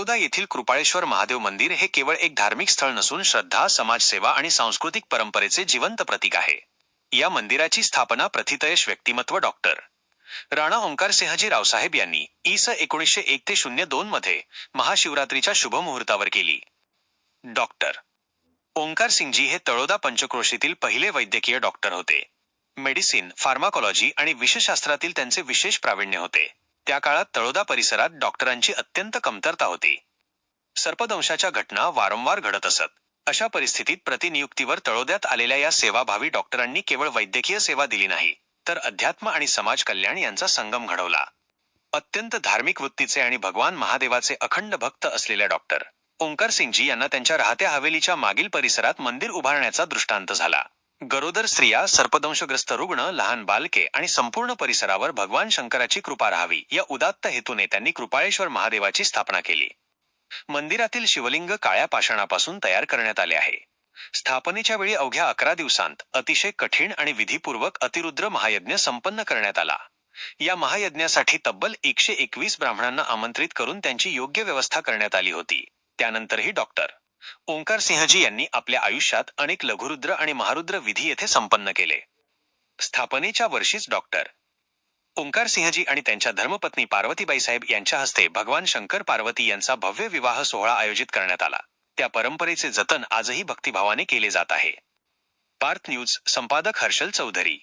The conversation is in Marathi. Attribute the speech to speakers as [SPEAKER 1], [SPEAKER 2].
[SPEAKER 1] तळोदा येथील कृपाळेश्वर महादेव मंदिर हे केवळ एक धार्मिक स्थळ नसून श्रद्धा, समाजसेवा आणि सांस्कृतिक परंपरेचे जिवंत प्रतीक आहे. या मंदिराची स्थापना प्रथितयश व्यक्तिमत्व डॉक्टर राणा ओंकारसिंहजी रावसाहेब यांनी इ.स. 1901 ते 02 मध्ये महाशिवरात्रीच्या शुभमुहूर्तावर केली. डॉक्टर ओंकारसिंगजी हे तळोदा पंचक्रोशीतील पहिले वैद्यकीय डॉक्टर होते. मेडिसिन, फार्माकॉलॉजी आणि विषशास्त्रातील त्यांचे विशेष प्रावीण्य होते. त्या काळात तळोदा परिसरात डॉक्टरांची अत्यंत कमतरता होती. सर्पदंशाच्या घटना वारंवार घडत असत. अशा परिस्थितीत प्रतिनियुक्तीवर तळोद्यात आलेल्या या सेवाभावी डॉक्टरांनी केवळ वैद्यकीय सेवा दिली नाही, तर अध्यात्म आणि समाज कल्याण यांचा संगम घडवला. अत्यंत धार्मिक वृत्तीचे आणि भगवान महादेवाचे अखंड भक्त असलेल्या डॉक्टर ओंकारसिंगजी यांना त्यांच्या राहत्या हवेलीच्या मागील परिसरात मंदिर उभारण्याचा दृष्टांत झाला. गरोदर स्त्रिया, सर्पदंशग्रस्त रुग्ण, लहान बालके आणि संपूर्ण परिसरावर भगवान शंकराची कृपा राहावी या उदात्त हेतूने त्यांनी कृपाळेश्वर महादेवाची स्थापना केली. मंदिरातील शिवलिंग काळ्या पाषाणापासून तयार करण्यात आले आहे. स्थापनेच्या वेळी अवघ्या 11 दिवसांत अतिशय कठीण आणि विधीपूर्वक अतिरुद्र महायज्ञ संपन्न करण्यात आला. या महायज्ञासाठी तब्बल 121 ब्राह्मणांना आमंत्रित करून त्यांची योग्य व्यवस्था करण्यात आली होती. त्यानंतरही डॉक्टर ओंकारसिंहजी यांनी आपल्या आयुष्यात अनेक लघुरुद्र आणि महारुद्र विधी येथे संपन्न केले. स्थापनेच्या वर्षीच डॉक्टर ओंकारसिंहजी आणि त्यांच्या धर्मपत्नी पार्वतीबाई साहेब यांच्या हस्ते भगवान शंकर पार्वती यांचा भव्य विवाह सोहळा आयोजित करण्यात आला. त्या परंपरेचे जतन आजही भक्तिभावाने केले जात आहे. पार्थ न्यूज संपादक हर्षल चौधरी.